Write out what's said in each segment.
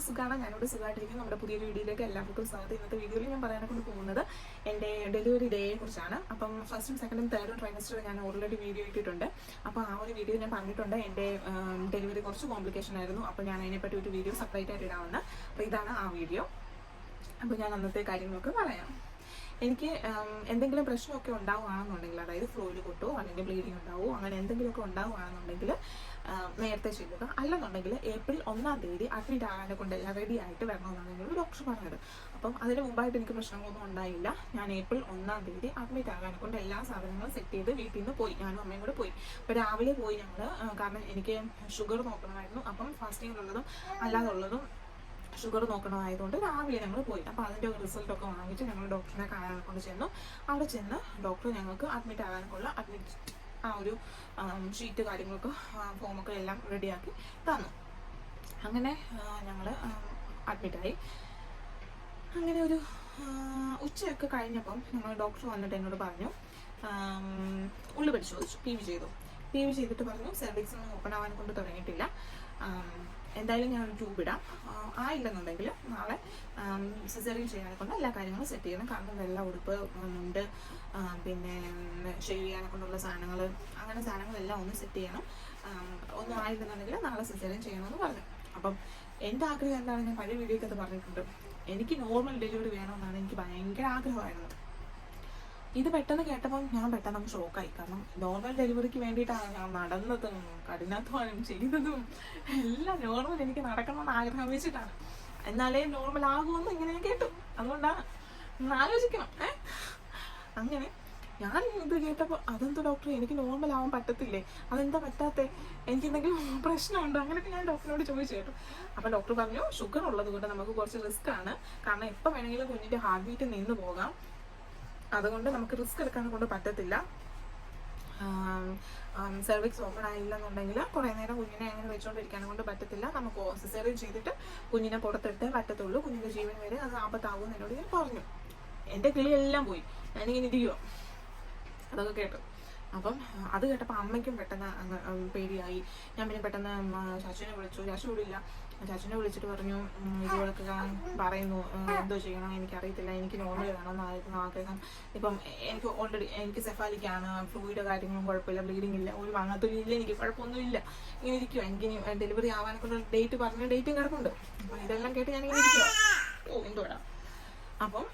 സുഖമാണ്. ഞാനിവിടെ സുഖമായിട്ടിരിക്കും. നമ്മുടെ പുതിയൊരു വീഡിയോയിലേക്ക് എല്ലാവർക്കും സ്വാഗതം. ഇന്നത്തെ വീഡിയോയിൽ ഞാൻ പറയാനൊക്കെ പോകുന്നത് എൻ്റെ ഡെലിവറി ഡേയെ കുറിച്ചാണ്. അപ്പം ഫസ്റ്റും സെക്കൻഡും തേർഡും ട്രൈമസ്റ്റർ ഞാൻ ഓൾറെഡി വീഡിയോ ഇട്ടിട്ടുണ്ട്. അപ്പോൾ ആ ഒരു വീഡിയോ ഞാൻ പറഞ്ഞിട്ടുണ്ട്. എൻ്റെ ഡെലിവറി കുറച്ച് കോംപ്ലിക്കേഷൻ ആയിരുന്നു. അപ്പോൾ ഞാൻ അതിനെപ്പറ്റി ഒരു വീഡിയോ സെപ്പറേറ്റ് ആയിട്ട് ഇടാമെന്ന്. അപ്പോൾ ഇതാണ് ആ വീഡിയോ. അപ്പോൾ ഞാൻ അന്നത്തെ കാര്യങ്ങളൊക്കെ പറയാം. എനിക്ക് എന്തെങ്കിലും പ്രശ്നമൊക്കെ ഉണ്ടാവുകയാണെന്നുണ്ടെങ്കിൽ, അതായത് ഫ്ലോയിൽ കൊട്ടോ അല്ലെങ്കിൽ ബ്ലീഡിങ് ഉണ്ടാവുമോ അങ്ങനെ എന്തെങ്കിലുമൊക്കെ ഉണ്ടാവുകയാണെന്നുണ്ടെങ്കിൽ നേരത്തെ ചെയ്യുക. അല്ലെന്നുണ്ടെങ്കിൽ ഏപ്രിൽ 1-ാം തീയതി അഡ്മിറ്റ് ആകാനെ കൊണ്ട് എല്ലാം റെഡി ആയിട്ട് വരണമെന്നാണ് എന്നോട് ഡോക്ടർ പറഞ്ഞത്. അപ്പം അതിന് മുമ്പായിട്ട് എനിക്ക് പ്രശ്നങ്ങളൊന്നും ഉണ്ടായില്ല. ഞാൻ ഏപ്രിൽ 1-ാം തീയതി അഡ്മിറ്റ് ആകാനെ കൊണ്ട് എല്ലാ സാധനങ്ങളും സെറ്റ് ചെയ്ത് വീട്ടിൽ നിന്ന് പോയി. ഞാനും അമ്മയും കൂടെ പോയി. അപ്പോൾ രാവിലെ പോയി ഞങ്ങൾ, കാരണം എനിക്ക് ഷുഗർ നോക്കണമായിരുന്നു. അപ്പം ഫാസ്റ്റിങ്ങിലുള്ളതും അല്ലാതുള്ളതും ഷുഗർ നോക്കണമായതുകൊണ്ട് രാവിലെ ഞങ്ങൾ പോയി. അപ്പോൾ അതിൻ്റെ റിസൾട്ടൊക്കെ വാങ്ങിച്ച് ഞങ്ങൾ ഡോക്ടറിനെ കാണാൻ കൊണ്ട് ചെന്നു. അവിടെ ചെന്ന് ഡോക്ടർ ഞങ്ങൾക്ക് അഡ്മിറ്റ് ആകാനൊക്കെയുള്ള ആ ഒരു ഷീറ്റ് കാര്യങ്ങളൊക്കെ ഫോമൊക്കെ എല്ലാം റെഡിയാക്കി തന്നു. അങ്ങനെ ഞങ്ങൾ അഡ്മിറ്റായി. അങ്ങനെ ഒരു ഉച്ചയൊക്കെ കഴിഞ്ഞപ്പം ഞങ്ങൾ ഡോക്ടർ വന്നിട്ട് എന്നോട് പറഞ്ഞു, ഉള്ളു പരിശോധിച്ചു, PV ചെയ്തു. PV ചെയ്തിട്ട് പറഞ്ഞു സെർവിക്സ് ഒന്നും ഓപ്പൺ ആവാൻ കൊണ്ട് തുടങ്ങിയിട്ടില്ല, എന്തായാലും ഞാൻ ട്യൂബ് ഇടാം, ആയില്ലെന്നുണ്ടെങ്കിൽ നാളെ സിസേറിയൻ ചെയ്യാനെ കൊണ്ട് എല്ലാ കാര്യങ്ങളും സെറ്റ് ചെയ്യണം. കാരണം വെള്ള ഉടുപ്പ്, മുണ്ട്, പിന്നെ ഷേവ് ചെയ്യാനെ കൊണ്ടുള്ള സാധനങ്ങൾ, അങ്ങനെ സാധനങ്ങളെല്ലാം ഒന്ന് സെറ്റ് ചെയ്യണം. ഒന്നും ആയില്ലെന്നുണ്ടെങ്കിൽ നാളെ സിസേറിയൻ ചെയ്യണമെന്ന് പറഞ്ഞു. അപ്പം എൻ്റെ ആഗ്രഹം എന്താണ്, ഞാൻ പഴയ വീഡിയോയ്ക്ക് അത് പറഞ്ഞിട്ടുണ്ട്. എനിക്ക് നോർമൽ ഡെലിവറി വേണമെന്നാണ് എനിക്ക് ഭയങ്കര ആഗ്രഹമായിരുന്നത്. ഇത് പെട്ടെന്ന് കേട്ടപ്പോൾ ഞാൻ പെട്ടെന്ന് ഷോക്കായി. കാരണം നോർമൽ ഡെലിവറിക്ക് വേണ്ടിയിട്ടാണ് ഞാൻ നടന്നതും കഠിനാധ്വാനം ചെയ്തതും എല്ലാം. നോർമൽ എനിക്ക് നടക്കണമെന്ന് ആഗ്രഹം വെച്ചിട്ടാണ്. എന്നാലേ നോർമൽ ആകുമെന്ന് ഇങ്ങനെ ഞാൻ കേട്ടു. അതുകൊണ്ടാണ് ആലോചിക്കണം. അങ്ങനെ ഞാൻ ഇത് കേട്ടപ്പോൾ അതെന്താ ഡോക്ടർ, എനിക്ക് നോർമൽ ആവാൻ പറ്റത്തില്ലേ, അതെന്താ പറ്റാത്തേ, എനിക്ക് എന്തെങ്കിലും പ്രശ്നമുണ്ടോ, അങ്ങനെയൊക്കെ ഞാൻ ഡോക്ടറിനോട് ചോദിച്ചു കേട്ടു. അപ്പം ഡോക്ടർ പറഞ്ഞു ഷുഗർ ഉള്ളത് കൊണ്ട് നമുക്ക് കുറച്ച് റിസ്ക് ആണ്. കാരണം എപ്പോൾ വേണമെങ്കിലും കുഞ്ഞിൻ്റെ ഹാർട്ട് ബീറ്റ് നിന്ന് പോകാം. അതുകൊണ്ട് നമുക്ക് റിസ്ക് എടുക്കാൻ കൊണ്ട് പറ്റത്തില്ല. സെർവിക്സ് ഓപ്പൺ ആയില്ലെന്നുണ്ടെങ്കിൽ കുറേ നേരം കുഞ്ഞിനെ അങ്ങനെ വെച്ചുകൊണ്ടിരിക്കാനും കൊണ്ട് പറ്റത്തില്ല. നമുക്ക് സിസേറിയൻ ചെയ്തിട്ട് കുഞ്ഞിനെ പുറത്തിട്ട് പറ്റത്തുള്ളൂ, കുഞ്ഞിൻ്റെ ജീവൻ വരെ അത് ആപത്താവും എന്നോട് ഞാൻ പറഞ്ഞു. എൻ്റെ കിളിയെല്ലാം പോയി, ഞാനിങ്ങനെ ഇരിക്കുമോ അതൊക്കെ കേട്ടു. അപ്പം അത് കേട്ടപ്പോൾ അമ്മയ്ക്കും പെട്ടെന്ന് പേടിയായി. ഞാൻ പിന്നെ പെട്ടെന്ന് ചാച്ചുവിനെ വിളിച്ചു. ചാച്ചു കൂടിയില്ല. ചാച്ചുവിനെ വിളിച്ചിട്ട് പറഞ്ഞു, ഇതുപോലൊക്കെ പറയുന്നു, എന്തോ ചെയ്യണം എനിക്കറിയത്തില്ല, എനിക്ക് നോർമൽ വേണമെന്നായിരുന്നു ആഗ്രഹം. ഇപ്പം എനിക്ക് ഓൾറെഡി എനിക്ക് സെഫാലിക്കാണ്, ഫ്ലൂയിഡ് കാര്യങ്ങളും കുഴപ്പമില്ല, ബ്ലീഡിങ് ഇല്ല, ഒരു വാങ്ങാത്തൊരില്ല, എനിക്ക് കുഴപ്പമൊന്നുമില്ല, ഇങ്ങനെ ഇരിക്കുക. എനിക്ക് ഡെലിവറി ആവാനൊക്കെ ഡേറ്റ് പറഞ്ഞ ഡേറ്റും കിടപ്പുണ്ട്. അപ്പം ഇതെല്ലാം കേട്ട് ഞാനിങ്ങനെ ഇരിക്കുക. എന്തോടാ. അപ്പം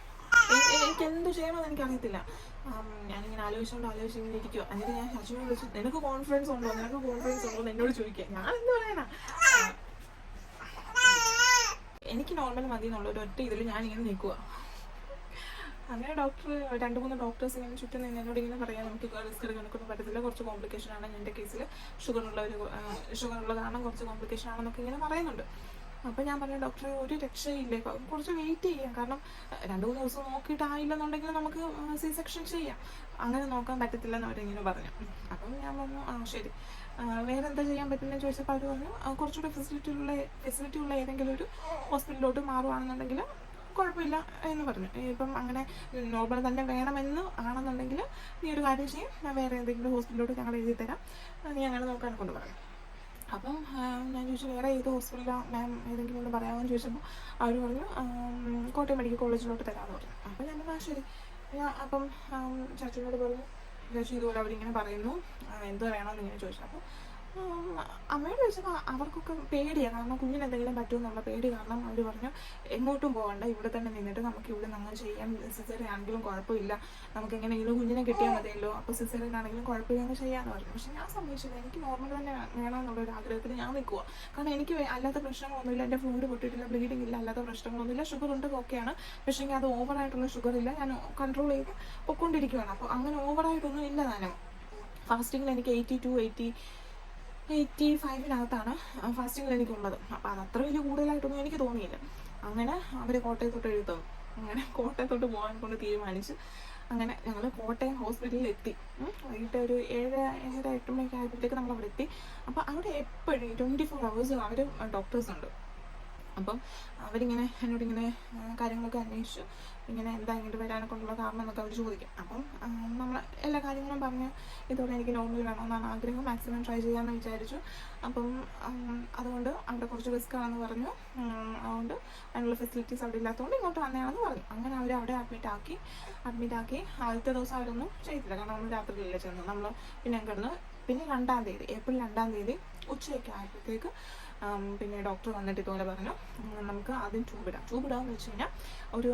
എനിക്ക് എന്ത് ചെയ്യണമെന്ന് എനിക്കറിയത്തില്ല. ഞാനിങ്ങനെ ആലോചിച്ചിങ്ങനെ ഇരിക്കുക. എന്നിട്ട് ഞാൻ ശശിനെ വിളിച്ചു, നിനക്ക് കോൺഫിഡൻസ് ഉണ്ടോ എന്ന് എന്നോട് ചോദിക്കുക. ഞാൻ എന്ത് പറയാനാ, എനിക്ക് നോർമൽ മതി എന്നുള്ള ഒരു ഒറ്റ ഇതിൽ ഞാനിങ്ങനെ നിൽക്കുക. അങ്ങനെ ഡോക്ടർ 2-3 ഡോക്ടേഴ്സ് ഇങ്ങനെ ചുറ്റും നിന്ന് എന്നോട് ഇങ്ങനെ പറയാം, നമുക്ക് റിസ്ക് എടുക്കാനൊന്നും പറ്റത്തില്ല, കുറച്ച് കോംപ്ലിക്കേഷൻ ആണ്, എൻ്റെ കേസിൽ ഷുഗറുള്ള കാരണം കുറച്ച് കോംപ്ലിക്കേഷൻ ആണെന്നൊക്കെ ഇങ്ങനെ പറയുന്നുണ്ട്. അപ്പം ഞാൻ പറഞ്ഞു ഡോക്ടറെ ഒരു രക്ഷയില്ലേ, കുറച്ച് വെയിറ്റ് ചെയ്യാം, കാരണം 2-3 ദിവസം നോക്കിയിട്ടായില്ലെന്നുണ്ടെങ്കിൽ നമുക്ക് സി സെക്ഷൻ ചെയ്യാം, അങ്ങനെ നോക്കാൻ പറ്റത്തില്ലെന്ന് അവരിങ്ങനെ പറഞ്ഞു. അപ്പം ഞാൻ പറഞ്ഞു ശരി, വേറെ എന്താ ചെയ്യാൻ പറ്റുന്നതെന്ന് ചോദിച്ചപ്പോൾ അവർ പറഞ്ഞു കുറച്ചുകൂടെ ഫെസിലിറ്റി ഉള്ള ഏതെങ്കിലും ഒരു ഹോസ്പിറ്റലിലോട്ട് മാറുകയാണെന്നുണ്ടെങ്കിൽ കുഴപ്പമില്ല എന്ന് പറഞ്ഞു. ഇപ്പം അങ്ങനെ നോർമൽ തന്നെ വേണമെന്ന് ആണെന്നുണ്ടെങ്കിൽ നീ ഒരു കാര്യം ചെയ്യും, ഞാൻ വേറെ ഏതെങ്കിലും ഹോസ്പിറ്റലിലോട്ട് ഞങ്ങൾ എഴുതി തരാം, നീ അങ്ങനെ നോക്കാനെ കൊണ്ട് പറഞ്ഞു. അപ്പം ഞാൻ ചോദിച്ചു വേറെ ഏത് ഹോസ്പിറ്റലാണ് മാം ഏതെങ്കിലും ഒന്ന് പറയാമെന്ന് ചോദിച്ചപ്പോൾ അവർ പറഞ്ഞു കോട്ടയം മെഡിക്കൽ കോളേജിലോട്ട് തരാമെന്ന് പറഞ്ഞു. അപ്പം ഞാൻ പറഞ്ഞു ശരി. അപ്പം ചാച്ചനോട് പറഞ്ഞു, ചേച്ചി ഇതുപോലെ അവരിങ്ങനെ പറയുന്നു, എന്തോ വേണമെന്ന് ഇങ്ങനെ ചോദിച്ചു. അപ്പോൾ അമ്മയോട് ചോദിച്ചപ്പോൾ അവർക്കൊക്കെ പേടിയാണ്, കാരണം കുഞ്ഞിന് എന്തെങ്കിലും പറ്റുമെന്നുള്ള പേടി കാരണം അവർ പറഞ്ഞു എങ്ങോട്ടും പോകണ്ട, ഇവിടെ തന്നെ നിന്നിട്ട് നമുക്ക് ഇവിടെ നമ്മൾ ചെയ്യാം, സിസേറിയൻ ആണെങ്കിലും കുഴപ്പമില്ല, നമുക്ക് എങ്ങനെയെങ്കിലും കുഞ്ഞിനെ കിട്ടിയാൽ മതിയല്ലോ, അപ്പോൾ സിസേറിയൻ ആണെങ്കിലും കുഴപ്പമില്ലെന്ന് ചെയ്യാമെന്ന് പറഞ്ഞു. പക്ഷെ ഞാൻ സമ്മതിച്ചില്ല, എനിക്ക് നോർമൽ തന്നെ വേണമെന്നുള്ളൊരു ആഗ്രഹത്തിൽ ഞാൻ നിൽക്കുക. കാരണം എനിക്ക് അല്ലാത്ത പ്രശ്നങ്ങളൊന്നുമില്ല, എൻ്റെ ഫ്ലൂയിഡ് പൊട്ടിയിട്ടില്ല, ബ്ലീഡിങ് ഇല്ല, അല്ലാത്ത പ്രശ്നങ്ങളൊന്നുമില്ല, ഷുഗർ ഉണ്ട് ഓക്കെയാണ്. പക്ഷേ അത് ഓവറായിട്ടുള്ള ഷുഗർ ഇല്ല, ഞാൻ കൺട്രോൾ ചെയ്ത് പൊയ്ക്കൊണ്ടിരിക്കുകയാണ്. അപ്പോൾ അങ്ങനെ ഓവറായിട്ടൊന്നും ഇല്ല. ഞാനും ഫാസ്റ്റിങ്ങിൽ എനിക്ക് 85-നകത്താണ് ഫാസ്റ്റിങ്ങിൽ എനിക്കുള്ളത്. അപ്പോൾ അത് അത്ര വലിയ കൂടുതലായിട്ടൊന്നും എനിക്ക് തോന്നിയില്ല. അങ്ങനെ അവർ കോട്ടയത്തോട്ട് എഴുതും. അങ്ങനെ കോട്ടയത്തോട്ട് പോകാൻ കൊണ്ട് തീരുമാനിച്ച് അങ്ങനെ ഞങ്ങൾ കോട്ടയം ഹോസ്പിറ്റലിൽ എത്തി. വൈകിട്ട് ഒരു 7-8 മണിയൊക്കെ ആയപ്പോഴത്തേക്ക് നമ്മൾ അവിടെ എത്തി. അപ്പോൾ അവിടെ എപ്പോഴും 24 hours അവർ ഡോക്ടേഴ്സ് ഉണ്ട്. അപ്പം അവരിങ്ങനെ എന്നോടിങ്ങനെ കാര്യങ്ങളൊക്കെ അന്വേഷിച്ചു, ഇങ്ങനെ എന്താ ഇങ്ങോട്ട് വരാനെ കൊണ്ടുള്ള കാരണം എന്നൊക്കെ അവർ ചോദിക്കും. അപ്പം നമ്മൾ എല്ലാ കാര്യങ്ങളും പറഞ്ഞ് ഇതോടെ എനിക്ക് നോർമൽ വേണമെന്നാണ് ആഗ്രഹം, മാക്സിമം ട്രൈ ചെയ്യാമെന്ന് വിചാരിച്ചു. അപ്പം അതുകൊണ്ട് അവിടെ കുറച്ച് റിസ്ക് ആണെന്ന് പറഞ്ഞു. അതുകൊണ്ട് അതിനുള്ള ഫെസിലിറ്റീസ് അവിടെ ഇല്ലാത്തതുകൊണ്ട് ഇങ്ങോട്ട് വന്നതാണെന്ന് പറഞ്ഞു. അങ്ങനെ അവർ അവിടെ അഡ്മിറ്റ് ആക്കി. ആദ്യത്തെ ദിവസം അവരൊന്നും ചെയ്തില്ല, കാരണം നമ്മൾ രാത്രിയിലല്ലേ ചെന്നു. നമ്മൾ പിന്നെ കിടന്ന് പിന്നെ ഏപ്രിൽ 2-ാം തീയതി ഉച്ചയൊക്കെ ആയപ്പോഴത്തേക്ക് പിന്നെ ഡോക്ടർ വന്നിട്ട് ഇതുപോലെ പറഞ്ഞു, നമുക്ക് ആദ്യം ട്യൂബിടാന്ന് വെച്ച് കഴിഞ്ഞാൽ ഒരു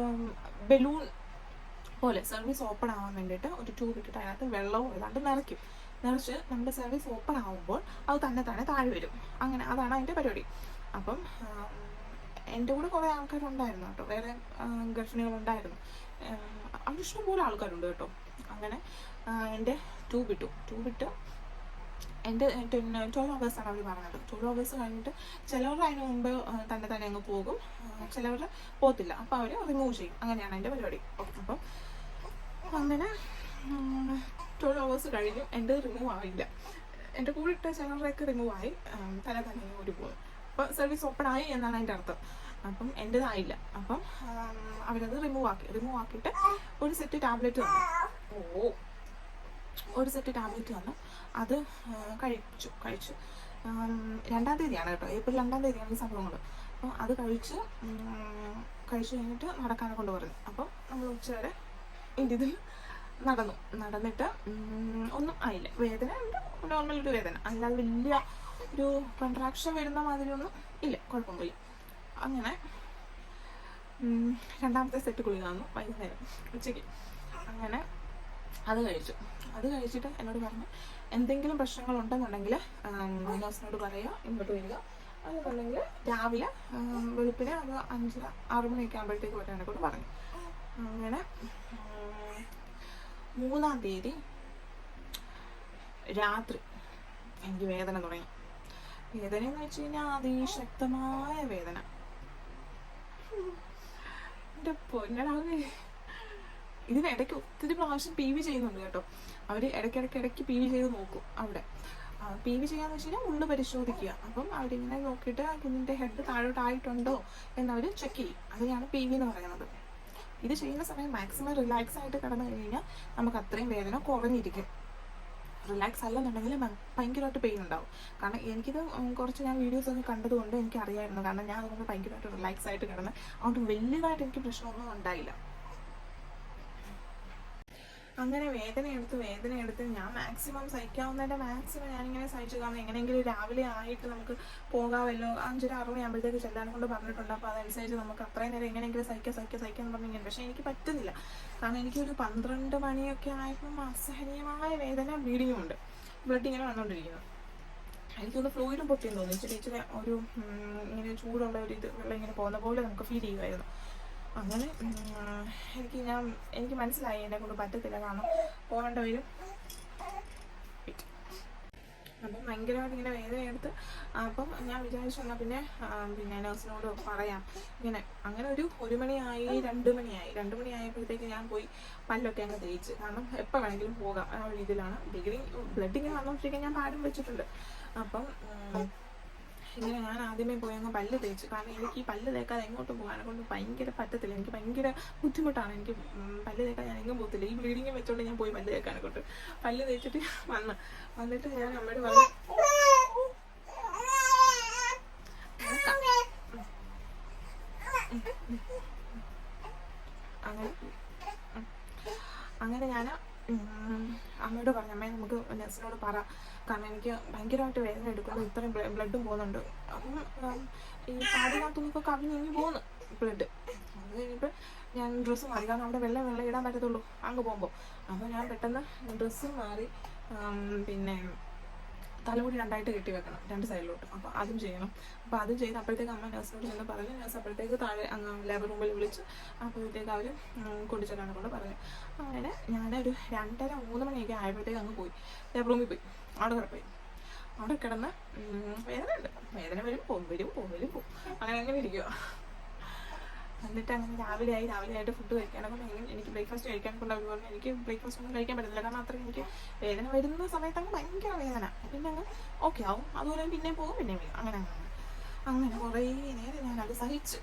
ബലൂൺ പോലെ സർവീസ് ഓപ്പൺ ആവാൻ വേണ്ടിയിട്ട് ഒരു ട്യൂബ് ഇട്ടിട്ട് അതിനകത്ത് വെള്ളവും ഏതാണ്ട് നിറച്ച് നമ്മുടെ സർവീസ് ഓപ്പൺ ആകുമ്പോൾ അത് തന്നെ താഴെ വരും. അങ്ങനെ അതാണ് അതിൻ്റെ പരിപാടി. അപ്പം എൻ്റെ കൂടെ കുറേ ആൾക്കാരുണ്ടായിരുന്നു കേട്ടോ, വേറെ ഗർഭിണികളുണ്ടായിരുന്നു, അവിടെ ഇഷ്ടംപോലെ ആൾക്കാരുണ്ട് കേട്ടോ. അങ്ങനെ എൻ്റെ ട്യൂബിട്ട് എൻ്റെ 12 hours-ആണ് അവർ പറഞ്ഞത്. 12 hours കഴിഞ്ഞിട്ട് ചിലവർ അതിന് മുമ്പ് തന്നെ അങ്ങ് പോകും, ചിലവർ പോകത്തില്ല, അപ്പോൾ അവർ റിമൂവ് ചെയ്യും. അങ്ങനെയാണ് എൻ്റെ പരിപാടി. അപ്പം അങ്ങനെ 12 hours കഴിഞ്ഞു, എൻ്റെ റിമൂവ് ആയില്ല. എൻ്റെ കൂടെ ഇട്ട ചിലവരൊക്കെ റിമൂവ് ആയി, തന്നെ ഒരു പോകും. അപ്പോൾ സർവീസ് ഓപ്പൺ ആയി എന്നാണ് അതിൻ്റെ അർത്ഥം. അപ്പം എൻ്റെതായില്ല. അപ്പം അവരത് റിമൂവ് ആക്കിയിട്ട് ഒരു സെറ്റ് ടാബ്ലറ്റ് തന്നു. അത് കഴിച്ചു. 2-ാം തീയതിയാണ് കേട്ടോ, ഏപ്രിൽ 2-ാം തീയതിയാണ് ഈ സംഭവങ്ങൾ. അപ്പോൾ അത് കഴിച്ചു കഴിഞ്ഞിട്ട് നടക്കാനെ കൊണ്ട് പറഞ്ഞു. അപ്പം നമ്മൾ ഉച്ചവരെ ഇതിൽ നടന്നിട്ട് ഒന്നും ആയില്ല. വേദന ഉണ്ട്, നോർമൽ ഒരു വേദന, അല്ലാതെ വലിയ ഒരു കോൺട്രാക്ഷൻ വരുന്ന മാതിരിയൊന്നും ഇല്ല, കുഴപ്പമൊന്നുമില്ല. അങ്ങനെ 2-ാമത്തെ സെറ്റ് ഗുളിക തന്നു വൈകുന്നേരം ഉച്ചയ്ക്ക്. അങ്ങനെ അത് കഴിച്ചിട്ട് എന്നോട് പറഞ്ഞു, എന്തെങ്കിലും പ്രശ്നങ്ങൾ ഉണ്ടെന്നുണ്ടെങ്കിൽ നഴ്സിനോട് പറയുക, ഇങ്ങോട്ട് വരിക. അതുകൊണ്ടെങ്കിൽ രാവിലെ വെളുപ്പിനെ അത് 5-6 മണിയൊക്കെ ആകുമ്പോഴത്തേക്ക് വരാനെ കൊണ്ട് പറഞ്ഞു. അങ്ങനെ 3-ാം തീയതി രാത്രി എനിക്ക് വേദന തുടങ്ങി. വേദനയെന്ന് വെച്ച് കഴിഞ്ഞാൽ അതിശക്തമായ വേദന. എൻ്റെ പൊന്നടാവേ, ഇതിനിടയ്ക്ക് ഒത്തിരി പ്രാവശ്യം PV ചെയ്യുന്നുണ്ട് കേട്ടോ. അവർ ഇടയ്ക്ക് PV ചെയ്ത് നോക്കും. അവിടെ PV ചെയ്യാന്ന് വെച്ച് കഴിഞ്ഞാൽ ഉള്ളു പരിശോധിക്കുക. അപ്പം അവരിങ്ങനെ നോക്കിയിട്ട് കുഞ്ഞിൻ്റെ ഹെഡ് താഴോട്ടായിട്ടുണ്ടോ എന്നവർ ചെക്ക് ചെയ്യും. അതിനാണ് PV എന്ന് പറയുന്നത്. ഇത് ചെയ്യുന്ന സമയം മാക്സിമം റിലാക്സ് ആയിട്ട് കിടന്നു കഴിഞ്ഞാൽ നമുക്ക് അത്രയും വേദന കുറഞ്ഞിരിക്കും. റിലാക്സ് അല്ലെന്നുണ്ടെങ്കിൽ ഭയങ്കരമായിട്ട് പെയിൻ ഉണ്ടാവും. കാരണം എനിക്കിത് കുറച്ച് ഞാൻ വീഡിയോസൊക്കെ കണ്ടതുകൊണ്ട് എനിക്കറിയായിരുന്നു. കാരണം ഞാൻ അതുകൊണ്ട് ഭയങ്കരമായിട്ട് റിലാക്സ് ആയിട്ട് കിടന്ന്, അതുകൊണ്ട് വലിയതായിട്ട് എനിക്ക് പ്രശ്നമൊന്നും ഉണ്ടായില്ല. അങ്ങനെ വേദന എടുത്ത് ഞാൻ മാക്സിമം സഹിക്കാവുന്നതിൻ്റെ മാക്സിമം ഞാനിങ്ങനെ സഹിച്ചു. കാരണം എങ്ങനെയെങ്കിലും രാവിലെ ആയിട്ട് നമുക്ക് പോകാമല്ലോ, 5-6 മണിയാകുമ്പോഴത്തേക്ക് ചെല്ലാനെ കൊണ്ട് പറഞ്ഞിട്ടുണ്ട്. അപ്പോൾ അതനുസരിച്ച് നമുക്ക് അത്രയും നേരം എങ്ങനെയെങ്കിലും സഹിക്കാമെന്ന് പറഞ്ഞിങ്ങനെ. പക്ഷേ എനിക്ക് പറ്റുന്നില്ല. കാരണം എനിക്കൊരു 12 മണിയൊക്കെ ആയപ്പം അസഹനീയമായ വേദന, ബ്ലീഡിങ്ങും ഉണ്ട്, ബ്ലഡ് ഇങ്ങനെ വന്നുകൊണ്ടിരിക്കുന്നു. എനിക്കൊന്ന് ഫ്ലൂയിഡും പൊട്ടിയെന്ന് തോന്നി. ഇച്ചിരി ഒരു ഇങ്ങനെ ചൂടുള്ള ഒരു വെള്ളം ഇങ്ങനെ പോകുന്ന പോലെ നമുക്ക് ഫീൽ ചെയ്യുമായിരുന്നു. അങ്ങനെ എനിക്ക് മനസ്സിലായി എന്നെ കൊണ്ട് പറ്റത്തില്ല, കാരണം പോകേണ്ട വരും. അപ്പം ഭയങ്കരമായിട്ട് ഇങ്ങനെ വേദന എടുത്ത് അപ്പം ഞാൻ വിചാരിച്ചു എന്നാൽ പിന്നെ നഴ്സിനോട് പറയാം ഇങ്ങനെ. അങ്ങനെ ഒരു 1 മണിയായി, 2 മണിയായപ്പോഴത്തേക്ക് ഞാൻ പോയി പല്ലൊക്കെ അങ്ങ് തേച്ച്. കാരണം എപ്പോൾ വേണമെങ്കിലും പോകാം ആ ഒരു രീതിയിലാണ്. ബ്ലഡ് ഇങ്ങനെ വന്നുകൊണ്ടിരിക്കാൻ ഞാൻ പാടും വെച്ചിട്ടുണ്ട്. അപ്പം ഇങ്ങനെ ഞാൻ ആദ്യമേ പോയി അങ്ങ് പല്ല് തേച്ച്. കാരണം എനിക്ക് ഈ പല്ല് തേക്കാതെ എങ്ങോട്ടും പോകാനെ കൊണ്ട് ഭയങ്കര പറ്റത്തില്ല. എനിക്ക് ഭയങ്കര ബുദ്ധിമുട്ടാണ്. എനിക്ക് പല്ല് തേക്കാൻ ഞാൻ എങ്ങും പോകത്തില്ല. ഈ ബ്ലീഡിങ് വെച്ചോണ്ട് ഞാൻ പോയി പല്ല് തേക്കാനെ കൊണ്ട് പല്ല് തേച്ചിട്ട് വന്നിട്ട് ഞാൻ അമ്മയോട് പറഞ്ഞു, അങ്ങനെ ഞാൻ അമ്മയോട് പറഞ്ഞു, അമ്മയെ നമുക്ക് നഴ്സിനോട് പറ, കാരണം എനിക്ക് ഭയങ്കരമായിട്ട് വേദന എടുക്കുന്നു, ഇത്രയും ബ്ലഡും പോകുന്നുണ്ട്. അപ്പം ഈ പാടിനകത്തുനിന്നൊക്കെ കവിഞ്ഞ് പോകുന്നു ബ്ലഡ്. അത് കഴിഞ്ഞിട്ട് ഞാൻ ഡ്രസ്സ് മാറി, കാരണം അവിടെ വെള്ളം ഇടാൻ പറ്റത്തുള്ളൂ അങ്ങ് പോകുമ്പോൾ. അപ്പോൾ ഞാൻ പെട്ടെന്ന് ഡ്രസ്സ് മാറി പിന്നെ തലമുടി 2ആയിട്ട് കെട്ടി വെക്കണം, 2 സൈഡിലോട്ട്. അപ്പോൾ അതും ചെയ്യണം. അപ്പോൾ അതും ചെയ്ത് അപ്പോഴത്തേക്ക് അമ്മ നഴ്സിനോട് ചെന്ന് പറഞ്ഞു. നഴ്സ് അപ്പോഴത്തേക്ക് താഴെ അങ്ങ് ലേബർ റൂമിൽ വിളിച്ച് അപ്പോഴത്തേക്ക് അവർ കൊണ്ടുചെല്ലാനെ കൊണ്ട് പറഞ്ഞു. അങ്ങനെ ഞാനൊരു 2:30-3 മണിയൊക്കെ ആയപ്പോഴത്തേക്ക് അങ്ങ് പോയി ലേബർ റൂമിൽ പോയി. അവിടെ കിടന്ന് വേദന വരും പോവും അങ്ങനെ ഇരിക്കുക. എന്നിട്ട് അങ്ങനെ രാവിലെ ആയിട്ട് ഫുഡ് കഴിക്കാനൊക്കെ എനിക്ക് ബ്രേക്ക്ഫാസ്റ്റ് കഴിക്കാനൊക്കെ അവർ പറഞ്ഞു. എനിക്ക് ബ്രേക്ക്ഫാസ്റ്റ് ഒന്നും കഴിക്കാൻ പറ്റില്ല, കാരണം അത്രയും എനിക്ക് വേദന വരുന്ന സമയത്ത് അങ്ങ് ഭയങ്കര വേദന. പിന്നെ അങ്ങ് ഓക്കെ ആവും, അതുപോലെ പിന്നെ പോകും, പിന്നെ വരും. അങ്ങനെ അങ്ങനെ കുറേ നേരം ഞാനത് സഹിച്ചു.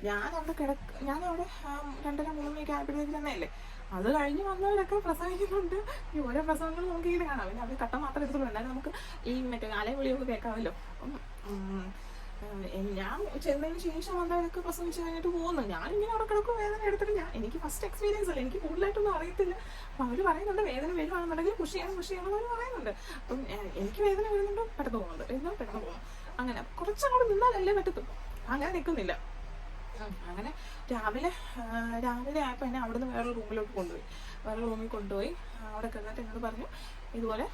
ഞാനവിടെ 2:30-3 മണിയൊക്കെ ആയപ്പോഴത്തേക്ക് തന്നെയല്ലേ. അത് കഴിഞ്ഞ് വന്നവരൊക്കെ പ്രസവിക്കുന്നുണ്ട്. ഈ ഓരോ പ്രസവങ്ങൾ നമുക്ക് ഇങ്ങനെ കാണാം. പിന്നെ അവർ കട്ട മാത്രമേ എടുത്തുള്ളൂ, എന്നാലും നമുക്ക് ഈ മറ്റേ കാലയും വിളിയൊക്കെ കേൾക്കാമല്ലോ. അപ്പം ഞാൻ ചെന്നതിന് ശേഷം വന്നവരൊക്കെ പ്രസവിച്ച് കഴിഞ്ഞിട്ട് പോകുന്നു. ഞാനിങ്ങനെ അവിടെ കിടക്കും, വേദന എടുത്തിട്ട് എനിക്ക് ഫസ്റ്റ് എക്സ്പീരിയൻസ് അല്ല, എനിക്ക് കൂടുതലായിട്ടൊന്നും അറിയത്തില്ല. അപ്പം അവർ പറയുന്നുണ്ട് വേദന വരുവാണെന്നുണ്ടെങ്കിൽ പുഷ് ചെയ്യണം അവർ പറയുന്നുണ്ട്. അപ്പം എനിക്ക് വേദന വരുന്നുണ്ട്, പെട്ടെന്ന് പോകുന്നുണ്ട്, പെട്ടെന്ന് പോകുന്നു. അങ്ങനെ കുറച്ചങ്ങോട്ട് നിന്നാലല്ലേ പറ്റത്തും. അങ്ങനെ നിൽക്കുന്നില്ല. അങ്ങനെ രാവിലെ ആയപ്പോൾ എന്നെ അവിടുന്ന് വേറൊരു റൂമിൽ കൊണ്ടുപോയി അവിടെ കിടന്നിട്ട് എന്നോട് പറഞ്ഞു ഇതുപോലെ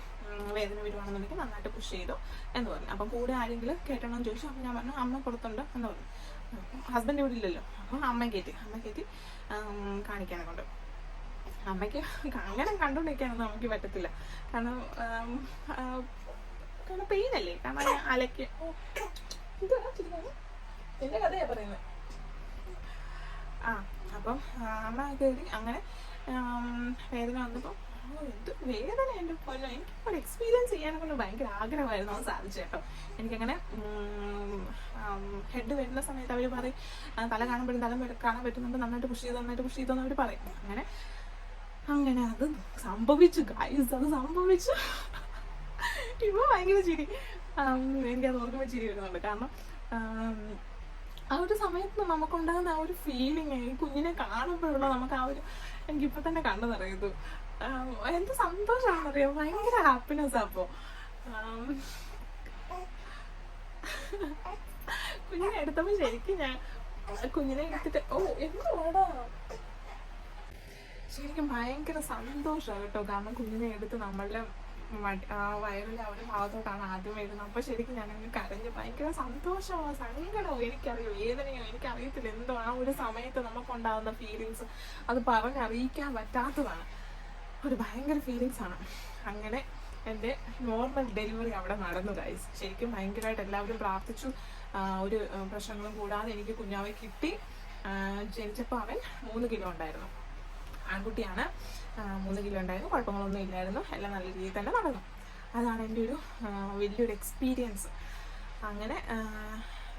വേദന വരുവാണെന്നുണ്ടെങ്കിൽ നന്നായിട്ട് പുഷ് ചെയ്തു എന്ന് പറഞ്ഞു. അപ്പം കൂടെ ആരെങ്കിലും കേട്ടണമെന്ന് ചോദിച്ചു. അപ്പം ഞാൻ പറഞ്ഞു അമ്മ പുറത്തുണ്ട് എന്ന് പറഞ്ഞു. ഹസ്ബൻഡ് ഇവിടെ ഇല്ലല്ലോ. അപ്പം അമ്മ കയറ്റി കാണിക്കാനെ കൊണ്ട്. അമ്മയ്ക്ക് അങ്ങനെ കണ്ടുകൊണ്ടിരിക്കാനൊന്നും നമുക്ക് പറ്റത്തില്ല. കാരണം പെയിൻ അല്ലേ. കാരണം അലക്ക് എന്റെ കഥയാ പറയുന്നത്. അപ്പം അമ്മ കയറി. അങ്ങനെ വേദന വന്നപ്പോൾ എന്ത് വേദന എൻ്റെ പൊന്നോ. എനിക്കിപ്പോൾ എക്സ്പീരിയൻസ് ചെയ്യാനെ കൊണ്ട് ഭയങ്കര ആഗ്രഹമായിരുന്നു. അത് സാധിച്ചു കേട്ടോ. എനിക്കങ്ങനെ ഹെഡ് വരുന്ന സമയത്ത് അവർ പറയും തല കാണുമ്പോഴും കാണാൻ പറ്റുന്നുണ്ട്, നന്നായിട്ട് പുഷ് ചെയ്തെന്ന് അവർ പറയും. അങ്ങനെ അത് സംഭവിച്ചു ഗൈസ്, അത് സംഭവിച്ചു. ഇപ്പോൾ ഭയങ്കര ചിരി, എനിക്കത് ഓർക്കുമ്പോൾ ചിരി വരുന്നുണ്ട്. കാരണം ആ ഒരു സമയത്ത് നമുക്കുണ്ടാകുന്ന ആ ഒരു ഫീലിങ്, ഈ കുഞ്ഞിനെ കാണുമ്പോഴുള്ള നമുക്ക് ആ ഒരു, എനിക്കിപ്പോൾ തന്നെ കണ്ടു നിറയുന്നു. എന്ത് സന്തോഷമാണെന്നറിയാം, ഭയങ്കര ഹാപ്പിനെസ്. അപ്പോൾ കുഞ്ഞിനെ എടുത്തപ്പോൾ ശരിക്കും ഞാൻ കുഞ്ഞിനെ എടുത്തിട്ട് എന്തുവാടാ ശരിക്കും ഭയങ്കര സന്തോഷമാണ് കേട്ടോ. കാരണം കുഞ്ഞിനെ എടുത്ത് നമ്മളുടെ വയറിൻ്റെ ആ ഒരു ഭാഗത്തോട്ടാണ് ആദ്യം വരുന്നത്. അപ്പോൾ ശരിക്കും ഞാനങ്ങ് കരഞ്ഞു. ഭയങ്കര സന്തോഷമോ സങ്കടമോ എനിക്കറിയോ വേദനയോ എനിക്കറിയത്തില്ല എന്തോ. ആ ഒരു സമയത്ത് നമുക്കുണ്ടാകുന്ന ഫീലിങ്സ് അത് പറഞ്ഞറിയിക്കാൻ പറ്റാത്തതാണ്. ഒരു ഭയങ്കര ഫീലിങ്സാണ്. അങ്ങനെ എൻ്റെ നോർമൽ ഡെലിവറി അവിടെ നടന്നു ഗൈസ്. ശരിക്കും ഭയങ്കരമായിട്ട് എല്ലാവരും പ്രാർത്ഥിച്ചു. ഒരു പ്രശ്നങ്ങളും കൂടാതെ എനിക്ക് കുഞ്ഞാവെ കിട്ടി. ജനിച്ചപ്പോൾ അവൻ 3 കിലോ ഉണ്ടായിരുന്നു. ആൺകുട്ടിയാണ്. 3 കിലോ ഉണ്ടായിരുന്നു. കുഴപ്പങ്ങളൊന്നും ഇല്ലായിരുന്നു. എല്ലാം നല്ല രീതിയിൽ തന്നെ നടന്നു. അതാണ് എൻ്റെ ഒരു വലിയൊരു എക്സ്പീരിയൻസ്. അങ്ങനെ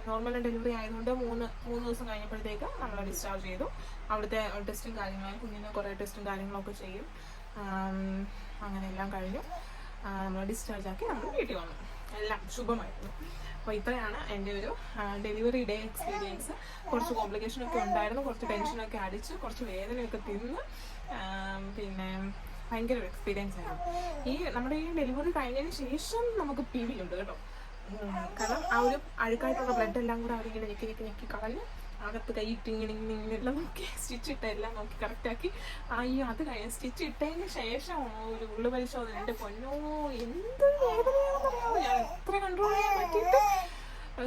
നോർമൽ ഡെലിവറി ആയതുകൊണ്ട് 3 ദിവസം കഴിഞ്ഞപ്പോഴത്തേക്ക് നമ്മൾ ഡിസ്ചാർജ് ചെയ്തു. അവിടുത്തെ ടെസ്റ്റും കാര്യങ്ങളും, കുഞ്ഞിന് കുറേ ടെസ്റ്റും കാര്യങ്ങളൊക്കെ ചെയ്യും. അങ്ങനെ എല്ലാം കഴിഞ്ഞു നമ്മൾ ഡിസ്ചാർജ് ആക്കി നമ്മൾ വീട്ടിൽ വന്നു. എല്ലാം ശുഭമായിരുന്നു. അപ്പോൾ ഇത്രയാണ് എൻ്റെ ഒരു ഡെലിവറി ഡേ എക്സ്പീരിയൻസ്. കുറച്ച് കോംപ്ലിക്കേഷനൊക്കെ ഉണ്ടായിരുന്നു, കുറച്ച് ടെൻഷനൊക്കെ അടിച്ച്, കുറച്ച് വേദനയൊക്കെ തിന്ന്, പിന്നെ ഭയങ്കര ഒരു എക്സ്പീരിയൻസ് ആയിരുന്നു. നമ്മുടെ ഈ ഡെലിവറി കഴിഞ്ഞതിന് ശേഷം നമുക്ക് PV ഉണ്ട് കേട്ടോ. കാരണം ആ ഒരു അഴുക്കായിട്ടുള്ള ബ്ലഡ് എല്ലാം കൂടെ അവരിങ്ങനെ ഞെക്കി കളഞ്ഞ് അകത്ത് കൈയിട്ട് ഇങ്ങനെല്ലാം നോക്കി സ്റ്റിച്ച് എല്ലാം നോക്കി കറക്റ്റാക്കി. അത് കഴിഞ്ഞ് സ്റ്റിച്ച് ഇട്ടതിന് ശേഷം ഒരു ഉള്ളു പരിശോധന. എൻ്റെ പൊന്നോ എന്ത് വേദനയാണെന്നറിയാമോ. ഞാൻ എത്ര കൺട്രോൾ ചെയ്യാൻ പറ്റിയിട്ട്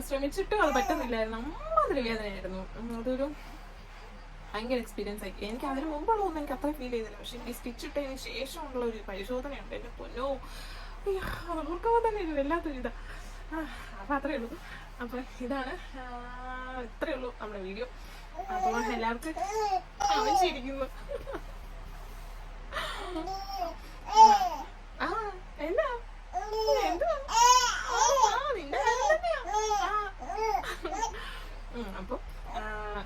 ശ്രമിച്ചിട്ടും അത് പറ്റുന്നില്ലായിരുന്നു. അമ്മാതിരി വേദനയായിരുന്നു. അതൊരു ഭയങ്കര എക്സ്പീരിയൻസ് ആയി. എനിക്ക് അതിന് മുമ്പുള്ളതൊന്നും എനിക്ക് അത്ര ഫീൽ ചെയ്തില്ല. പക്ഷെ ഈ സ്റ്റിച്ച് ഇട്ടതിന് ശേഷമുള്ള ഒരു പരിശോധനയുണ്ട്. എൻ്റെ പൊന്നോ, അത് ഓർക്കുമ്പോൾ തന്നെ ഒരു വല്ലാത്തൊരു ഇതാ. അപ്പം അത്രയേ ഉള്ളൂ. അപ്പം ഇതാണ്, ഇത്രയേ ഉള്ളൂ നമ്മുടെ വീഡിയോ. അപ്പോൾ എല്ലാവർക്കും ആവശ്യമിരിക്കുന്നു. എന്നാ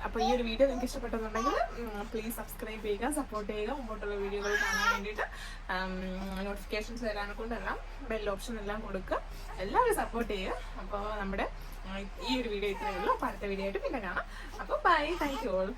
അപ്പോൾ ഈ ഒരു വീഡിയോ നിങ്ങൾക്ക് ഇഷ്ടപ്പെട്ടെന്നുണ്ടെങ്കിൽ പ്ലീസ് സബ്സ്ക്രൈബ് ചെയ്യുക, സപ്പോർട്ട് ചെയ്യുക. മുമ്പോട്ടുള്ള വീഡിയോകൾ കാണാൻ വേണ്ടിയിട്ട് നോട്ടിഫിക്കേഷൻസ് വരാനെ കൊണ്ടെല്ലാം ബെൽ ഓപ്ഷൻ എല്ലാം കൊടുക്കുക. എല്ലാവരും സപ്പോർട്ട് ചെയ്യുക. അപ്പോൾ നമ്മുടെ ഈ ഒരു വീഡിയോ ഇത്രയേ ഉള്ളൂ. അപ്പോൾ അടുത്ത വീഡിയോ ആയിട്ട് പിന്നെ കാണാം. അപ്പോൾ ബൈ, താങ്ക് യു ഓൾ.